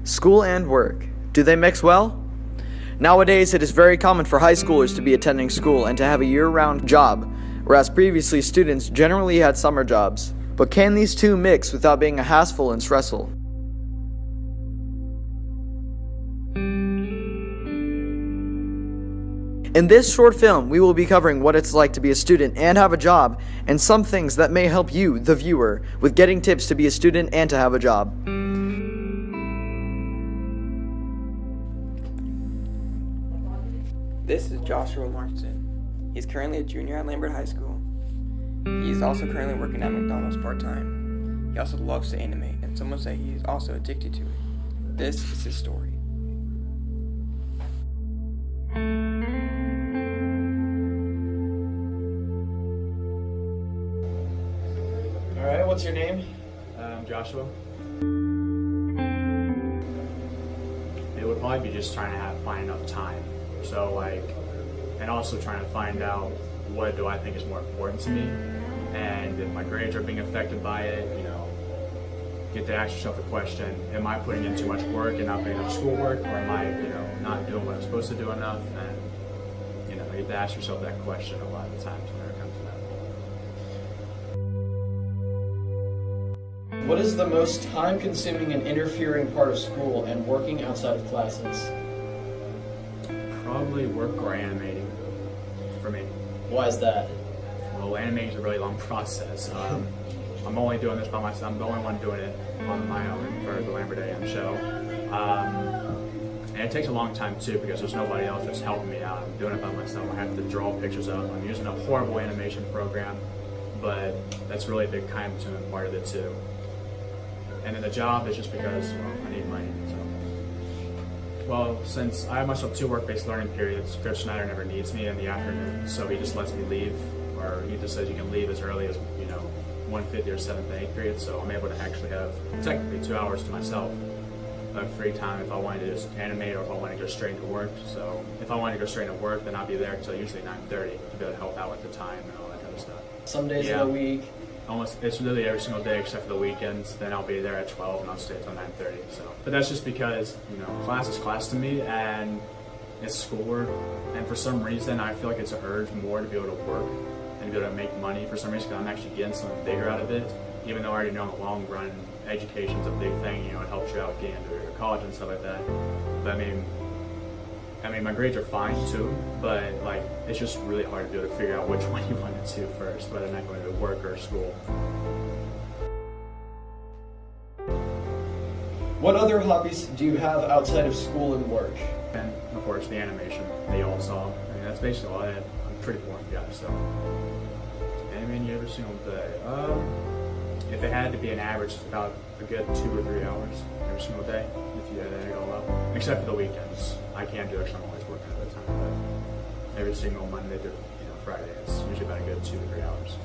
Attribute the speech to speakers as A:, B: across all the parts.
A: School and work. Do they mix well? Nowadays, it is very common for high schoolers to be attending school and to have a year-round job, whereas previously students generally had summer jobs. But can these two mix without being a hassle and stressful? In this short film, we will be covering what it's like to be a student and have a job, and some things that may help you, the viewer, with getting tips to be a student and to have a job.
B: This is Joshua Markson. He's currently a junior at Lambert High School. He's also currently working at McDonald's part-time. He also loves to animate, and some would say he's also addicted to it. This is his story.
A: Alright, what's your name?
C: Joshua. It would probably be just trying to find enough time. So and also trying to find out what do I think is more important to me, and if my grades are being affected by it, get to ask yourself the question, am I putting in too much work and not putting enough schoolwork, or am I, not doing what I'm supposed to do enough? And, you have to ask yourself that question a lot of the times whenever it comes to that.
A: What is the most time-consuming and interfering part of school and working outside of classes?
C: Probably work or animating, for me.
A: Why is that?
C: Well, animating is a really long process. I'm only doing this by myself. I'm the only one doing it on my own for the Lambert AM show. And it takes a long time too, because there's nobody else that's helping me out. I'm doing it by myself. I have to draw pictures up. I'm using a horrible animation program, but that's really the time-consuming part of it too. And then the job is just because, I need money. So. Well, since I have myself 2 work-based learning periods, Coach Snyder never needs me in the afternoon, so he just lets me leave, or he just says you can leave as early as 1:50 or 7th and 8th period, so I'm able to actually have technically 2 hours to myself of free time if I wanted to just animate or if I wanted to go straight into work. So if I wanted to go straight into work, then I'll be there until usually 9:30 to be able to help out with the time and all that kind of stuff.
A: Some days of the week?
C: It's really every single day except for the weekends. Then I'll be there at 12 and I'll stay until 9:30. So, but that's just because class is class to me and it's schoolwork. And for some reason, I feel like it's an urge more to be able to work and be able to make money for some reason. Because I'm actually getting something bigger out of it, even though I already know in the long run, education's a big thing. It helps you out getting into your college and stuff like that. But I mean, my grades are fine too, but it's just really hard to be able to figure out which one you want to do first, whether or not going to work or school.
A: What other hobbies do you have outside of school and work?
C: And of course the animation that you all saw. That's basically all I had. I'm a pretty boring guy, so animating every single day. If it had to be an average, it's about a good 2 or 3 hours every single day, if you add it all up. Except for the weekends. I can't do it because I'm always working at the time, but every single Monday through Friday, it's usually about a good 2 to 3 hours.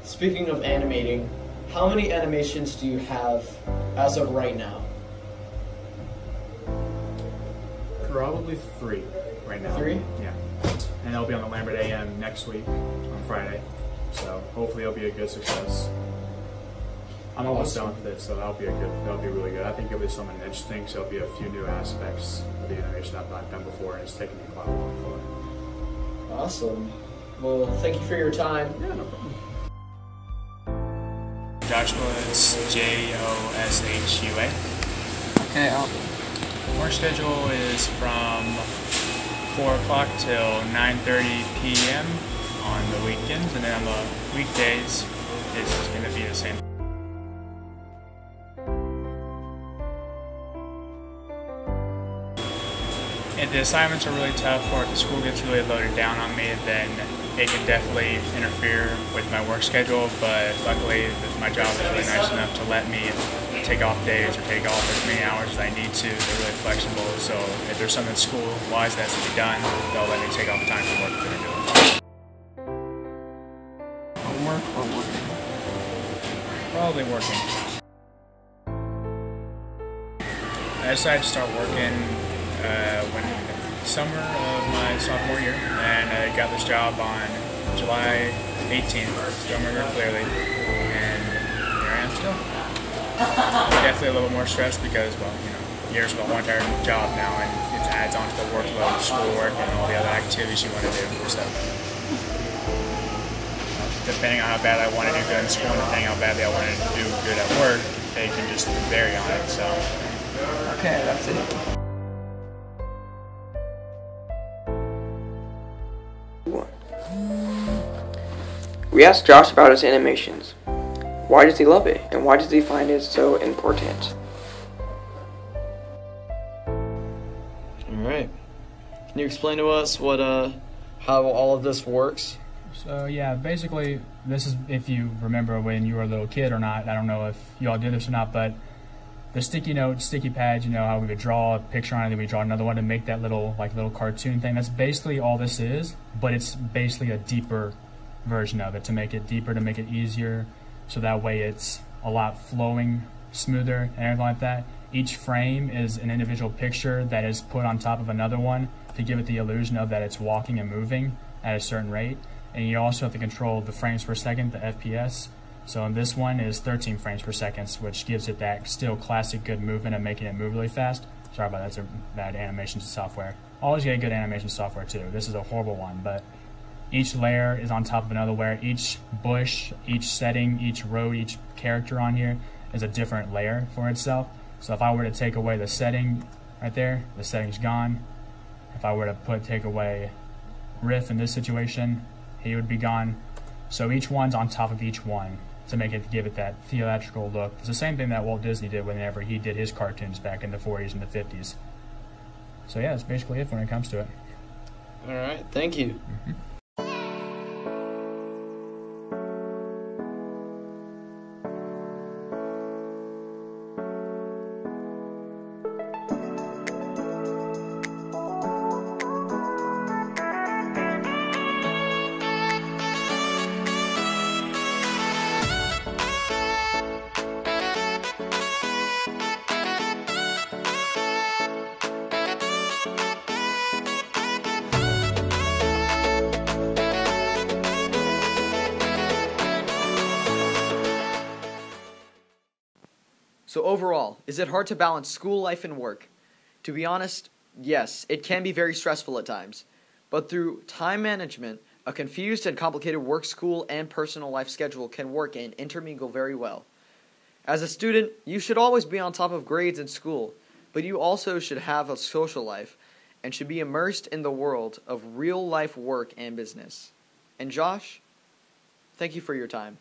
A: Speaking of animating, how many animations do you have as of right now?
C: Probably 3 right now.
A: 3?
C: Yeah. And they'll be on the Lambert AM next week on Friday. So hopefully it'll be a good success. I'm almost done with it, so that'll be really good. I think it'll be something interesting, because there'll be a few new aspects of the animation I've not done before, and it's taken me quite a while for it.
A: Awesome. Well, thank you for your time.
C: Yeah, no problem.
D: Joshua is Joshua. Okay, work schedule is from 4 o'clock till 9:30 p.m. on the weekends, and then on the weekdays it's going to be the same. If the assignments are really tough or if the school gets really loaded down on me, then it can definitely interfere with my work schedule, but luckily my job is really nice enough to let me take off days or take off as many hours as I need to. They're really flexible, so if there's something school-wise that has to be done, they'll let me take off time from work to do it.
B: Homework or working?
D: Probably working. I decided to start working when summer of my sophomore year, and I got this job on July 18th, still remember clearly, and here I am still. Definitely a little more stressed because, well, years of a whole entire job now, and it adds on to the workload of schoolwork and all the other activities you want to do. So, depending on how bad I want to do good in school and depending on how badly I want to do good at work, they can just vary on it. So,
B: Okay, that's it. We asked Josh about his animations. Why does he love it, and why does he find it so important?
A: Alright. Can you explain to us what how all of this works?
D: So yeah, basically this is, if you remember when you were a little kid or not, I don't know if you all did this or not, but the sticky notes, sticky pads, you know how we would draw a picture on it, then we draw another one to make that little cartoon thing. That's basically all this is, but it's basically a deeper version of it, to make it deeper, to make it easier, so that way it's a lot flowing, smoother, and everything like that. Each frame is an individual picture that is put on top of another one to give it the illusion of that it's walking and moving at a certain rate. And you also have to control the frames per second, the FPS. So in this one is 13 frames per second, which gives it that still classic good movement of making it move really fast. Sorry about that, that's a bad animation software. Always get good animation software too. This is a horrible one, but each layer is on top of another layer. Each bush, each setting, each road, each character on here is a different layer for itself. So if I were to take away the setting right there, the setting's gone. If I were to take away Riff in this situation, he would be gone. So each one's on top of each one to give it that theatrical look. It's the same thing that Walt Disney did whenever he did his cartoons back in the 40s and the 50s. So yeah, that's basically it when it comes to it.
A: Alright, thank you. So overall, is it hard to balance school life and work? To be honest, yes, it can be very stressful at times. But through time management, a confused and complicated work, school, and personal life schedule can work and intermingle very well. As a student, you should always be on top of grades in school, but you also should have a social life and should be immersed in the world of real-life work and business. And Josh, thank you for your time.